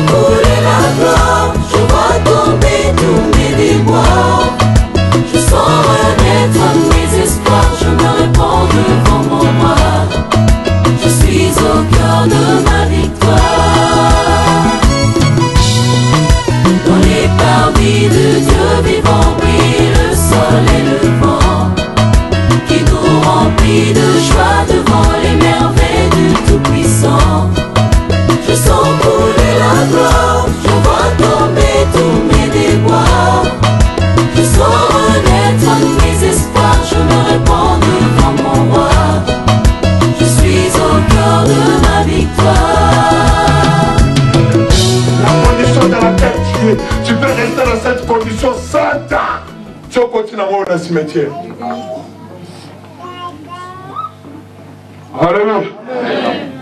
couler la gloire, je vois tomber tous mes déboires. Je sens renaître mes espoirs, je me répands devant mon roi. Je suis au cœur de ma victoire. Dans les parvis de Dieu vivant brille le soleil levant, qui nous remplit de joie devant les merveilles du Tout-Puissant. Je sens couler la gloire, je vois tomber tous mes déboires. Je sens renaître mes espoirs, je me répands devant mon roi. Je suis au cœur de ma victoire. La condition dans laquelle tu peux rester dans cette condition sans temps. Tu continues à voir dans le cimetière. Alléluia.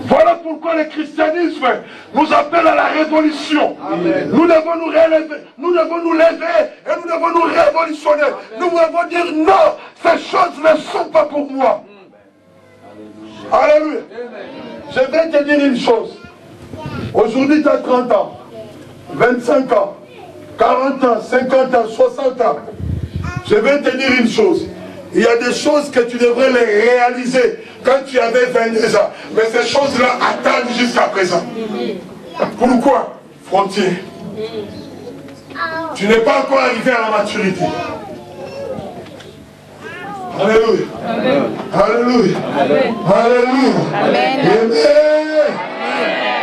Voilà pourquoi le christianisme nous appelle à la révolution. Amen. Nous devons nous relever, nous devons nous lever et nous devons nous révolutionner. Amen. Nous devons dire non, ces choses ne sont pas pour moi. Alléluia. Je vais te dire une chose. Aujourd'hui, tu as 30 ans, 25 ans, 40 ans, 50 ans, 60 ans. Je vais te dire une chose. Il y a des choses que tu devrais les réaliser quand tu avais 22 ans. Mais ces choses-là attendent jusqu'à présent. Pourquoi? Frontier. Tu n'es pas encore arrivé à la maturité. Alléluia. Alléluia. Alléluia. Amen.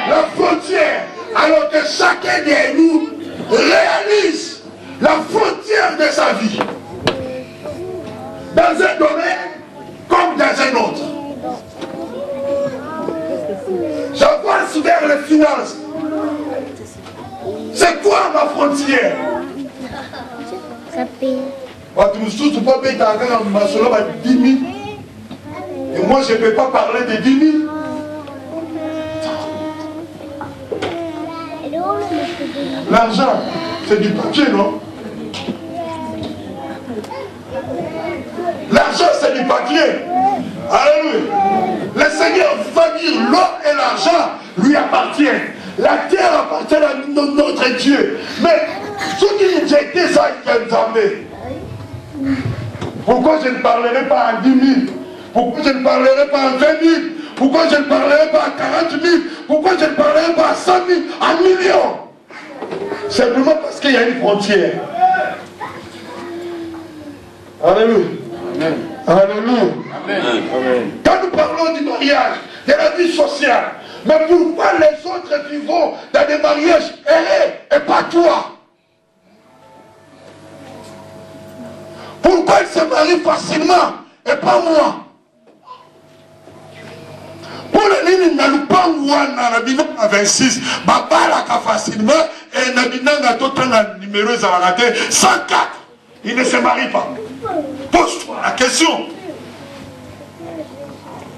La frontière, alors que chacun de nous réalise la frontière de sa vie. Dans un domaine comme dans un autre. J'avance vers les finances. C'est quoi ma frontière? Et moi je ne peux pas parler de 10 000. L'argent, c'est du papier, non? L'argent, c'est du papier. Alléluia. Le Seigneur va dire l'or et l'argent lui appartiennent. La terre appartient à notre Dieu. Mais ce qui nous a été ça, pourquoi je ne parlerai pas en 10 000? Pourquoi je ne parlerai pas en 20 000? Pourquoi je ne parlerai pas à 40 000? Pourquoi je ne parlerai pas à 100 000? À millions? Simplement parce qu'il y a une frontière. Alléluia. Amen. Alléluia. Amen. Quand nous parlons du mariage, de la vie sociale, mais pourquoi les autres vivent dans des mariages errés et pas toi? Pourquoi ils se marient facilement et pas moi? Pour le ligne, n'a pas à 26, babala facilement et n'a tout un numéro 104. Il ne se marie pas. Pose-toi la question.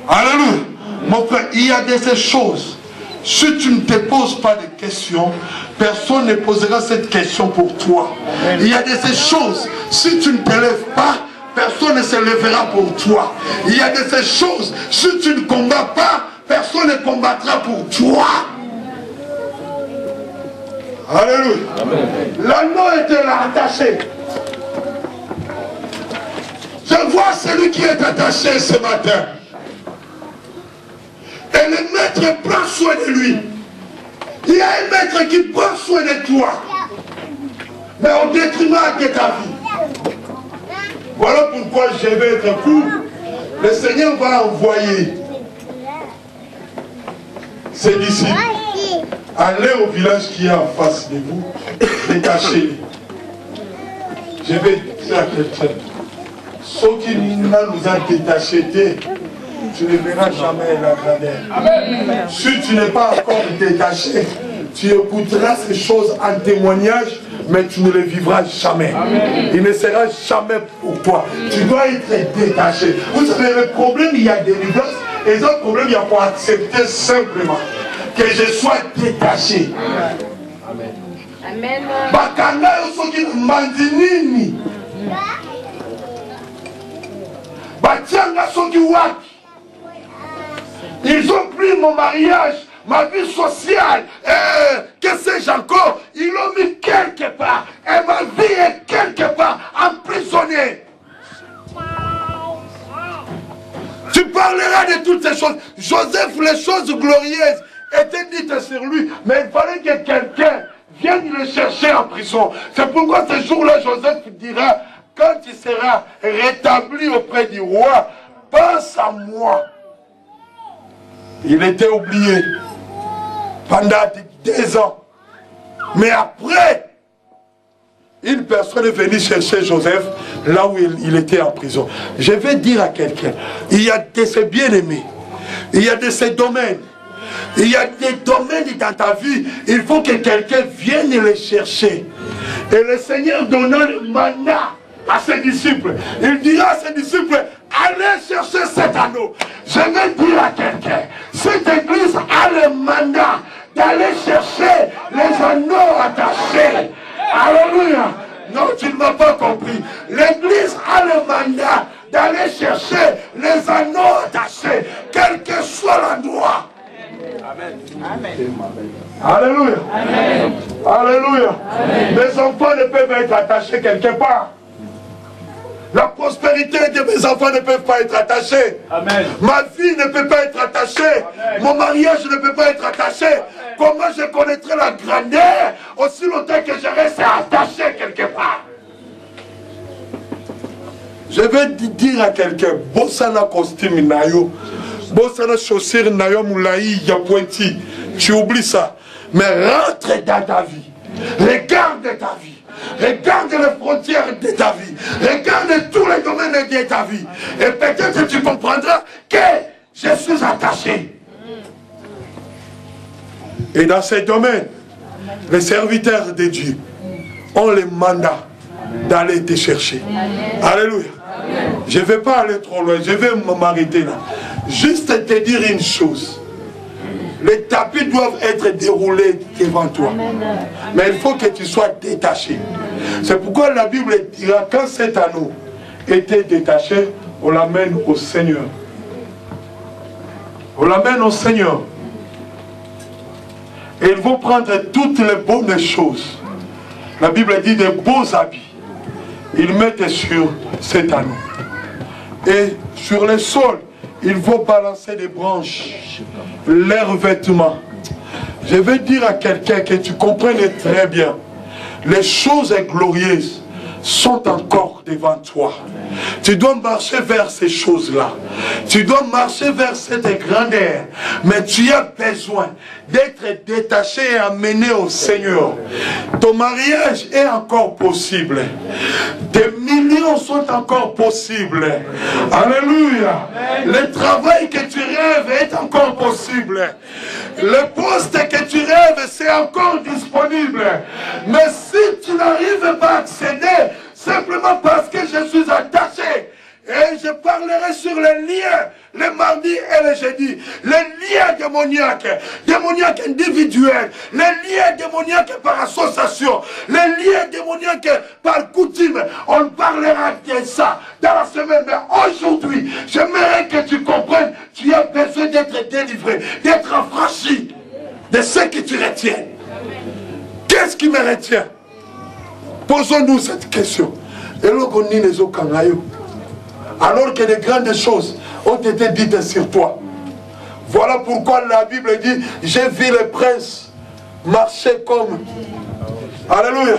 Alléluia. Mon frère, il y a des choses. Si tu ne te poses pas de questions, personne ne posera cette question pour toi. Il y a des choses. Si tu ne te lèves pas, personne ne se lèvera pour toi. Il y a de ces choses. Si tu ne combats pas, personne ne combattra pour toi. Alléluia. L'anneau était là attaché. Je vois celui qui est attaché ce matin. Et le maître prend soin de lui. Il y a un maître qui prend soin de toi. Mais au détriment de ta vie. Voilà pourquoi je vais être court. Le Seigneur va envoyer ses disciples. Allez au village qui est en face de vous. Détachez-les. Je vais dire à quelqu'un. Ce qui nous a détachés, tu ne verras jamais la grandeur. Si tu n'es pas encore détaché, tu écouteras ces choses en témoignage, mais tu ne les vivras jamais. Amen. Il ne sera jamais pour toi. Tu dois être détaché. Vous savez, le problème, il y a des leaders, et le problème, il y a pour accepter simplement que je sois détaché. Amen. Amen. Ils ont pris mon mariage, ma vie sociale, que sais-je quelque part. Et ma vie est quelque part emprisonnée. Tu parleras de toutes ces choses. Joseph, les choses glorieuses étaient dites sur lui. Mais il fallait que quelqu'un vienne le chercher en prison. C'est pourquoi ce jour-là, Joseph dira, quand il sera rétabli auprès du roi, pense à moi. Il était oublié pendant 2 ans. Mais après, une personne est venue chercher Joseph là où il était en prison. Je vais dire à quelqu'un, il y a de ces bien-aimés, il y a de ces domaines, il y a des domaines dans ta vie, il faut que quelqu'un vienne les chercher. Et le Seigneur donna le mandat à ses disciples. Il dira à ses disciples, allez chercher cet anneau. Je vais dire à quelqu'un, cette église a le mandat d'aller chercher les anneaux attachés. Alléluia. Non, tu ne m'as pas compris. L'église a le mandat d'aller chercher les anneaux attachés, quel que soit l'endroit. Amen. Alléluia. Amen. Alléluia. Amen. Mes enfants ne peuvent être attachés quelque part. La prospérité de mes enfants ne peut pas être attachée. Amen. Ma vie ne peut pas être attachée. Amen. Mon mariage ne peut pas être attaché. Amen. Comment je connaîtrai la grandeur aussi longtemps que je reste attaché quelque part? Je vais dire à quelqu'un, bossana costume nayo, bossana chaussure nayo moulaï ya pointi. Tu oublies ça. Mais rentre dans ta vie. Regarde ta vie. Regarde les frontières de ta vie. Regarde tous les domaines de ta vie. Et peut-être tu comprendras que je suis attaché. Et dans ces domaines, les serviteurs de Dieu ont le mandat d'aller te chercher. Alléluia. Je ne vais pas aller trop loin. Je vais m'arrêter là. Juste te dire une chose. Les tapis doivent être déroulés devant toi. Mais il faut que tu sois détaché. C'est pourquoi la Bible dira, quand cet anneau était détaché, on l'amène au Seigneur. On l'amène au Seigneur. Et ils vont prendre toutes les bonnes choses. La Bible dit des beaux habits. Ils mettent sur cet anneau. Et sur le sol, ils vont balancer des branches, leurs vêtements. Je vais dire à quelqu'un que tu comprennes très bien. Les choses glorieuses sont encore devant toi. Tu dois marcher vers ces choses-là. Tu dois marcher vers cette grandeur. Mais tu as besoin d'être détaché et amené au Seigneur. Ton mariage est encore possible. Des millions sont encore possibles. Alléluia. Le travail que tu rêves est encore possible. Le poste que tu rêves, c'est encore disponible. Mais si tu n'arrives pas à accéder, simplement parce que je suis attaché, et je parlerai sur les liens le mardi et le jeudi, les liens démoniaques individuels, les liens démoniaques par association, les liens démoniaques par coutume. On parlera de ça dans la semaine. Mais aujourd'hui, j'aimerais que tu comprennes, tu as besoin d'être délivré, d'être affranchi de ce que tu retiens. Qu'est-ce qui me retient? Posons-nous cette question. Alors que les grandes choses ont été dites sur toi. Voilà pourquoi la Bible dit, j'ai vu les princes marcher comme, alléluia,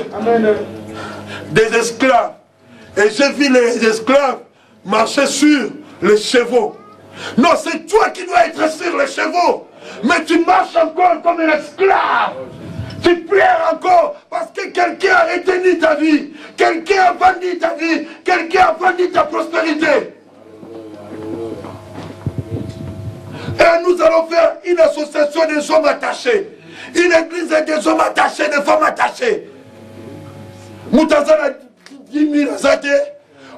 des esclaves. Et j'ai vu les esclaves marcher sur les chevaux. Non, c'est toi qui dois être sur les chevaux. Mais tu marches encore comme un esclave. Tu pleures encore parce que quelqu'un a retenu ta vie. Quelqu'un a vendu ta vie. Quelqu'un a vendu ta prospérité. Et nous allons faire une association des hommes attachés. Une église des hommes attachés, des femmes attachées. Moutazana 10 000 azate.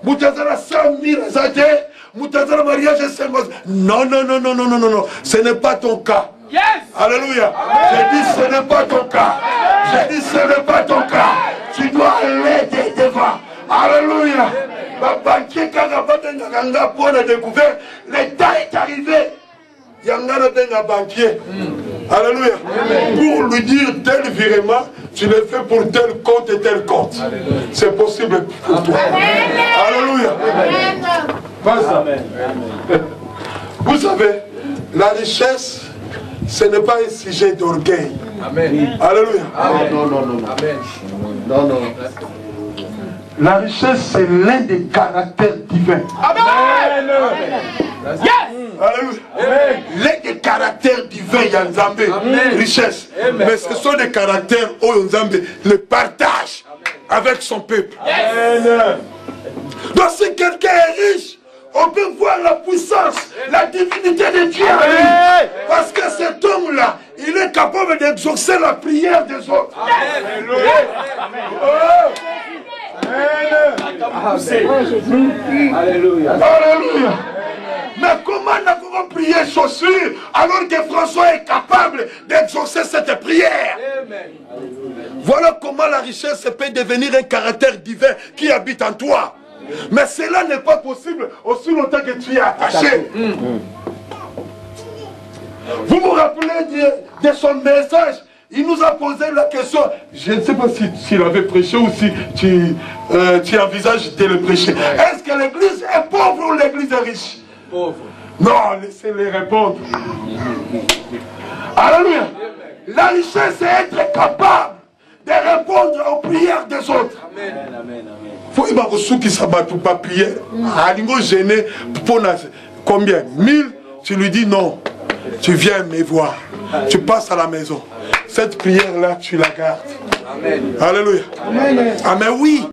Moutazana 100 000 azate. Moutazana mariage 5 000. Non, non, non, non, non, non, non. Ce n'est pas ton cas. Yes. Alléluia. J'ai dit ce n'est pas ton cas. J'ai dit ce n'est pas ton cas. Tu dois aller devant. Alléluia. Banquier Kagabanga pour le découvert. Le temps est arrivé. Yangana benga banquier. Alléluia. Pour lui dire tel virement, tu le fais pour tel compte et tel compte. C'est possible pour toi. Alléluia. Pas ça. Vous savez, la richesse, ce n'est pas un sujet d'orgueil. Amen. Alléluia. Non, non, non. Amen. Non, non. La richesse, c'est l'un des caractères divins. Amen. Yes. Alléluia. L'un des caractères divins, il y a Nzambé, richesse. Mais ce sont des caractères où Nzambé le partage avec son peuple. Donc si quelqu'un est riche, on peut voir la puissance, la divinité de Dieu. Parce que cet homme-là, il est capable d'exaucer la prière des autres. Alléluia. Alléluia. Mais comment nous pouvons prier chaussures alors que François est capable d'exaucer cette prière? Voilà comment la richesse peut devenir un caractère divin qui habite en toi. Mais cela n'est pas possible aussi longtemps que tu es attaché. Vous vous rappelez de son message? Il nous a posé la question. Je ne sais pas s'il avait prêché ou si tu envisages de le prêcher. Est-ce que l'église est pauvre ou l'église est riche? Pauvre. Non, laissez-les répondre. Alléluia. La richesse, c'est être capable de répondre aux prières des autres. Amen. Amen. Faut y avoir ceux qui s'abattent pas prier. Alingo gêné pour combien? 1000. Tu lui dis non. Tu viens me voir. Tu passes à la maison. Cette prière-là, tu la gardes. Amen. Alléluia. Amen. Ah mais oui.